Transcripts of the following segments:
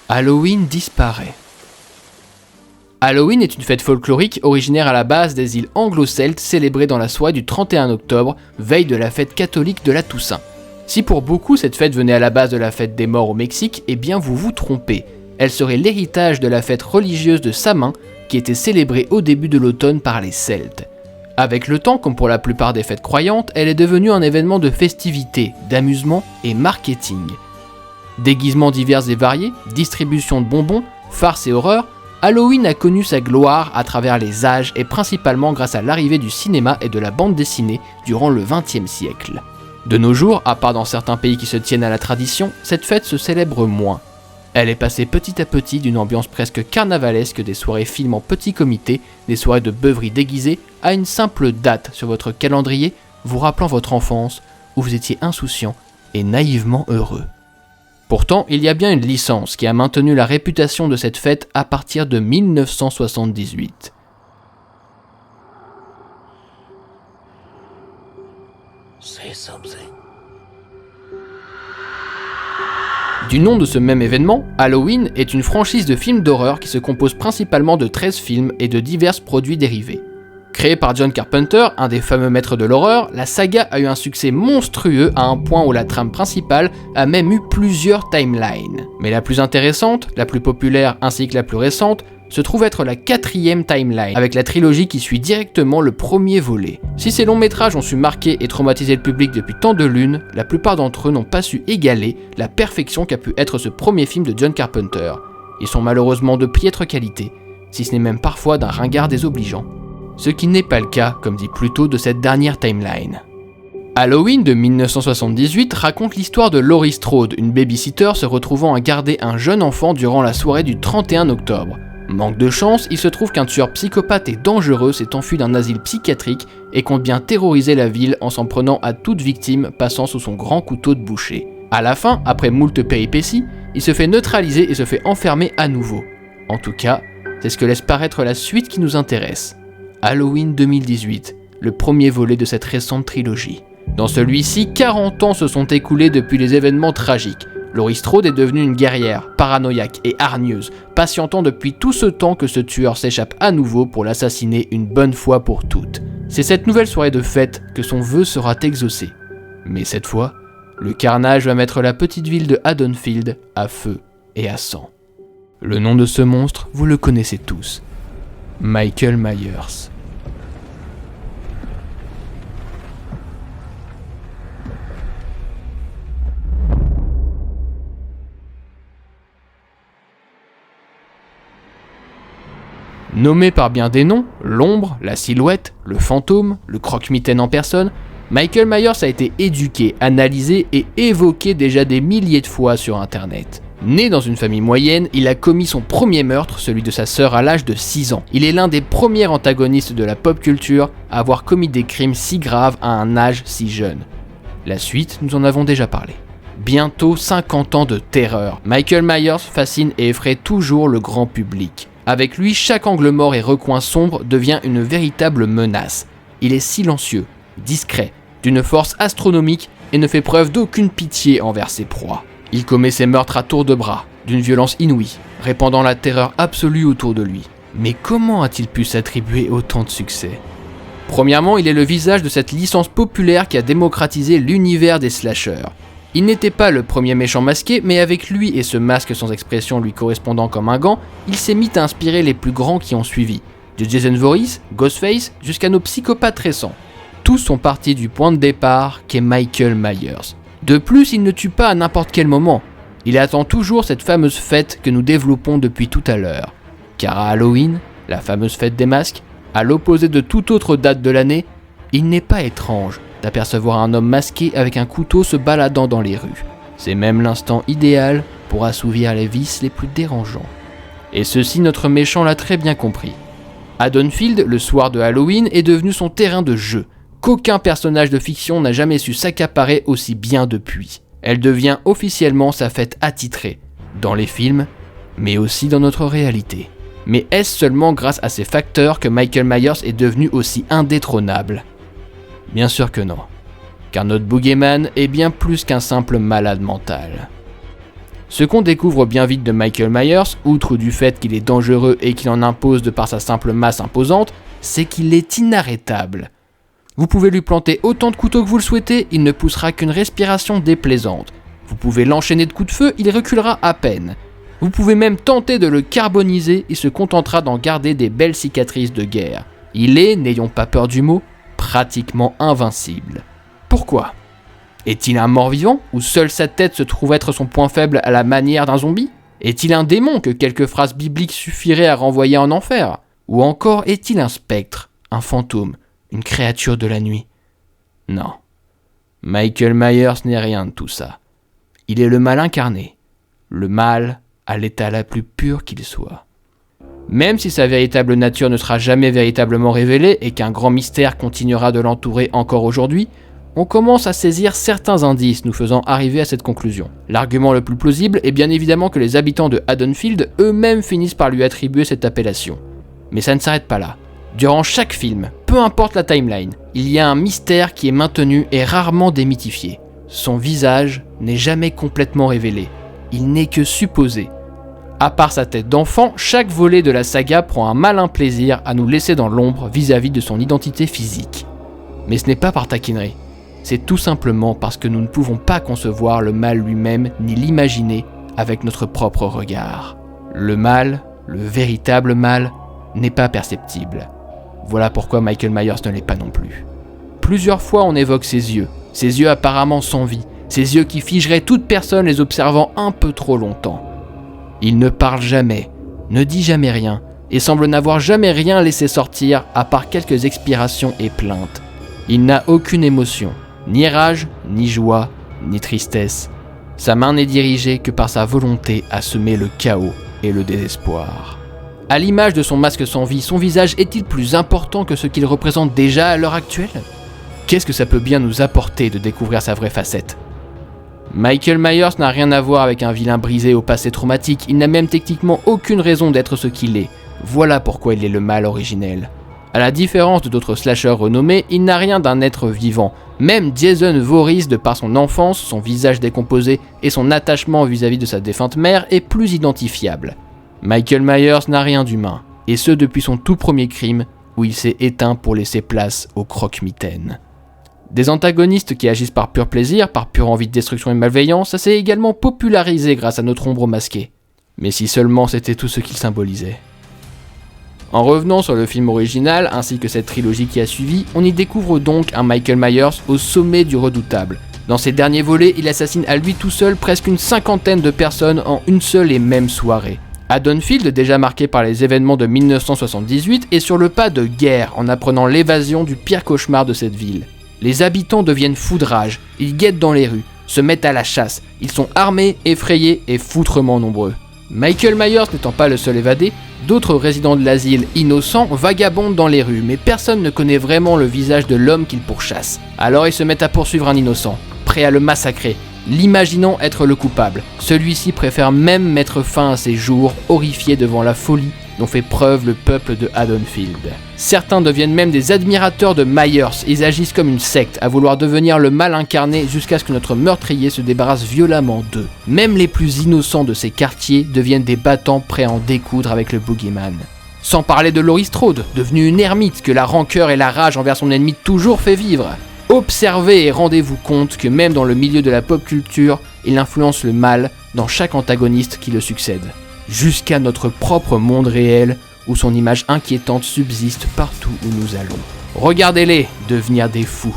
Halloween disparaît. Halloween est une fête folklorique originaire à la base des îles anglo-celtes célébrée dans la soirée du 31 octobre, veille de la fête catholique de la Toussaint. Si pour beaucoup cette fête venait à la base de la fête des morts au Mexique, eh bien vous vous trompez. Elle serait l'héritage de la fête religieuse de Samhain qui était célébrée au début de l'automne par les Celtes. Avec le temps, comme pour la plupart des fêtes croyantes, elle est devenue un événement de festivité, d'amusement et marketing. Déguisements divers et variés, distribution de bonbons, farces et horreurs, Halloween a connu sa gloire à travers les âges et principalement grâce à l'arrivée du cinéma et de la bande dessinée durant le XXe siècle. De nos jours, à part dans certains pays qui se tiennent à la tradition, cette fête se célèbre moins. Elle est passée petit à petit d'une ambiance presque carnavalesque des soirées films en petit comité, des soirées de beuveries déguisées, à une simple date sur votre calendrier vous rappelant votre enfance où vous étiez insouciant et naïvement heureux. Pourtant, il y a bien une licence qui a maintenu la réputation de cette fête à partir de 1978. Say something. Du nom de ce même événement, Halloween est une franchise de films d'horreur qui se compose principalement de 13 films et de divers produits dérivés. Créée par John Carpenter, un des fameux maîtres de l'horreur, la saga a eu un succès monstrueux à un point où la trame principale a même eu plusieurs timelines. Mais la plus intéressante, la plus populaire ainsi que la plus récente, se trouve être la 4e timeline, avec la trilogie qui suit directement le premier volet. Si ces longs métrages ont su marquer et traumatiser le public depuis tant de lunes, la plupart d'entre eux n'ont pas su égaler la perfection qu'a pu être ce premier film de John Carpenter. Ils sont malheureusement de piètre qualité, si ce n'est même parfois d'un ringard désobligeant. Ce qui n'est pas le cas, comme dit plus tôt, de cette dernière timeline. Halloween de 1978 raconte l'histoire de Laurie Strode, une babysitter se retrouvant à garder un jeune enfant durant la soirée du 31 octobre. Manque de chance, il se trouve qu'un tueur psychopathe et dangereux s'est enfui d'un asile psychiatrique et compte bien terroriser la ville en s'en prenant à toute victime passant sous son grand couteau de boucher. À la fin, après moult péripéties, il se fait neutraliser et se fait enfermer à nouveau. En tout cas, c'est ce que laisse paraître la suite qui nous intéresse. Halloween 2018, le premier volet de cette récente trilogie. Dans celui-ci, 40 ans se sont écoulés depuis les événements tragiques. Laurie Strode est devenue une guerrière, paranoïaque et hargneuse, patientant depuis tout ce temps que ce tueur s'échappe à nouveau pour l'assassiner une bonne fois pour toutes. C'est cette nouvelle soirée de fête que son vœu sera exaucé. Mais cette fois, le carnage va mettre la petite ville de Haddonfield à feu et à sang. Le nom de ce monstre, vous le connaissez tous. Michael Myers. Nommé par bien des noms, l'ombre, la silhouette, le fantôme, le croque-mitaine en personne, Michael Myers a été éduqué, analysé et évoqué déjà des milliers de fois sur internet. Né dans une famille moyenne, il a commis son premier meurtre, celui de sa sœur à l'âge de 6 ans. Il est l'un des premiers antagonistes de la pop culture à avoir commis des crimes si graves à un âge si jeune. La suite, nous en avons déjà parlé. Bientôt 50 ans de terreur. Michael Myers fascine et effraie toujours le grand public. Avec lui, chaque angle mort et recoin sombre devient une véritable menace. Il est silencieux, discret, d'une force astronomique et ne fait preuve d'aucune pitié envers ses proies. Il commet ses meurtres à tour de bras, d'une violence inouïe, répandant la terreur absolue autour de lui. Mais comment a-t-il pu s'attribuer autant de succès ? Premièrement, il est le visage de cette licence populaire qui a démocratisé l'univers des slashers. Il n'était pas le premier méchant masqué, mais avec lui et ce masque sans expression lui correspondant comme un gant, il s'est mis à inspirer les plus grands qui ont suivi. De Jason Voorhees, Ghostface, jusqu'à nos psychopathes récents. Tous sont partis du point de départ qu'est Michael Myers. De plus, il ne tue pas à n'importe quel moment. Il attend toujours cette fameuse fête que nous développons depuis tout à l'heure. Car à Halloween, la fameuse fête des masques, à l'opposé de toute autre date de l'année, il n'est pas étrange d'apercevoir un homme masqué avec un couteau se baladant dans les rues. C'est même l'instant idéal pour assouvir les vices les plus dérangeants. Et ceci, notre méchant l'a très bien compris. Haddonfield, le soir de Halloween, est devenu son terrain de jeu, qu'aucun personnage de fiction n'a jamais su s'accaparer aussi bien depuis. Elle devient officiellement sa fête attitrée, dans les films, mais aussi dans notre réalité. Mais est-ce seulement grâce à ces facteurs que Michael Myers est devenu aussi indétrônable ? Bien sûr que non, car notre boogeyman est bien plus qu'un simple malade mental. Ce qu'on découvre bien vite de Michael Myers, outre du fait qu'il est dangereux et qu'il en impose de par sa simple masse imposante, c'est qu'il est inarrêtable. Vous pouvez lui planter autant de couteaux que vous le souhaitez, il ne poussera qu'une respiration déplaisante. Vous pouvez l'enchaîner de coups de feu, il reculera à peine. Vous pouvez même tenter de le carboniser, il se contentera d'en garder des belles cicatrices de guerre. Il est, n'ayons pas peur du mot, pratiquement invincible. Pourquoi ? Est-il un mort-vivant, ou seule sa tête se trouve être son point faible à la manière d'un zombie ? Est-il un démon que quelques phrases bibliques suffiraient à renvoyer en enfer ? Ou encore est-il un spectre, un fantôme, une créature de la nuit ? Non. Michael Myers n'est rien de tout ça. Il est le mal incarné. Le mal à l'état la plus pur qu'il soit. Même si sa véritable nature ne sera jamais véritablement révélée et qu'un grand mystère continuera de l'entourer encore aujourd'hui, on commence à saisir certains indices nous faisant arriver à cette conclusion. L'argument le plus plausible est bien évidemment que les habitants de Haddonfield eux-mêmes finissent par lui attribuer cette appellation. Mais ça ne s'arrête pas là. Durant chaque film, peu importe la timeline, il y a un mystère qui est maintenu et rarement démythifié. Son visage n'est jamais complètement révélé. Il n'est que supposé. À part sa tête d'enfant, chaque volet de la saga prend un malin plaisir à nous laisser dans l'ombre vis-à-vis de son identité physique. Mais ce n'est pas par taquinerie. C'est tout simplement parce que nous ne pouvons pas concevoir le mal lui-même ni l'imaginer avec notre propre regard. Le mal, le véritable mal, n'est pas perceptible. Voilà pourquoi Michael Myers ne l'est pas non plus. Plusieurs fois on évoque ses yeux apparemment sans vie, ses yeux qui figeraient toute personne les observant un peu trop longtemps. Il ne parle jamais, ne dit jamais rien, et semble n'avoir jamais rien laissé sortir à part quelques expirations et plaintes. Il n'a aucune émotion. Ni rage, ni joie, ni tristesse. Sa main n'est dirigée que par sa volonté à semer le chaos et le désespoir. À l'image de son masque sans vie, son visage est-il plus important que ce qu'il représente déjà à l'heure actuelle ? Qu'est-ce que ça peut bien nous apporter de découvrir sa vraie facette ? Michael Myers n'a rien à voir avec un vilain brisé au passé traumatique, il n'a même techniquement aucune raison d'être ce qu'il est. Voilà pourquoi il est le mal originel. À la différence de d'autres slashers renommés, il n'a rien d'un être vivant. Même Jason Voorhees, de par son enfance, son visage décomposé et son attachement vis-à-vis de sa défunte mère, est plus identifiable. Michael Myers n'a rien d'humain, et ce depuis son tout premier crime, où il s'est éteint pour laisser place au croque-mitaine. Des antagonistes qui agissent par pur plaisir, par pure envie de destruction et malveillance, ça s'est également popularisé grâce à notre ombre masquée. Mais si seulement c'était tout ce qu'il symbolisait. En revenant sur le film original, ainsi que cette trilogie qui a suivi, on y découvre donc un Michael Myers au sommet du redoutable. Dans ses derniers volets, il assassine à lui tout seul presque une cinquantaine de personnes en une seule et même soirée. Haddonfield, déjà marqué par les événements de 1978, est sur le pas de guerre en apprenant l'évasion du pire cauchemar de cette ville. Les habitants deviennent fous de rage, ils guettent dans les rues, se mettent à la chasse, ils sont armés, effrayés et foutrement nombreux. Michael Myers n'étant pas le seul évadé, d'autres résidents de l'asile innocents vagabondent dans les rues, mais personne ne connaît vraiment le visage de l'homme qu'ils pourchassent. Alors ils se mettent à poursuivre un innocent, prêts à le massacrer, l'imaginant être le coupable. Celui-ci préfère même mettre fin à ses jours, horrifié devant la folie dont fait preuve le peuple de Haddonfield. Certains deviennent même des admirateurs de Myers, ils agissent comme une secte, à vouloir devenir le mal incarné jusqu'à ce que notre meurtrier se débarrasse violemment d'eux. Même les plus innocents de ces quartiers deviennent des battants prêts à en découdre avec le boogeyman. Sans parler de Laurie Strode, devenue une ermite que la rancœur et la rage envers son ennemi toujours fait vivre. Observez et rendez-vous compte que même dans le milieu de la pop culture, il influence le mal dans chaque antagoniste qui le succède. Jusqu'à notre propre monde réel où son image inquiétante subsiste partout où nous allons. Regardez-les devenir des fous.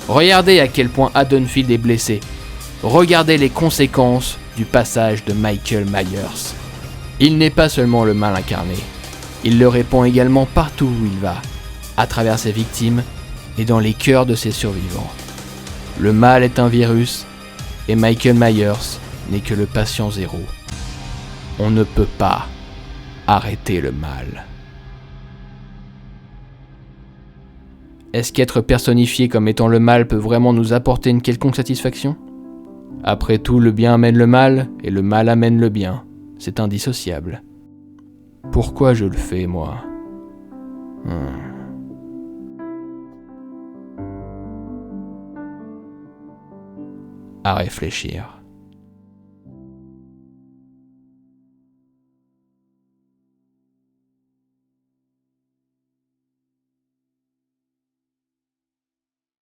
Regardez à quel point Haddonfield est blessé. Regardez les conséquences du passage de Michael Myers. Il n'est pas seulement le mal incarné, il le répand également partout où il va, à travers ses victimes et dans les cœurs de ses survivants. Le mal est un virus et Michael Myers n'est que le patient zéro. On ne peut pas arrêter le mal. Est-ce qu'être personnifié comme étant le mal peut vraiment nous apporter une quelconque satisfaction ? Après tout, le bien amène le mal, et le mal amène le bien. C'est indissociable. Pourquoi je le fais, moi ? À réfléchir.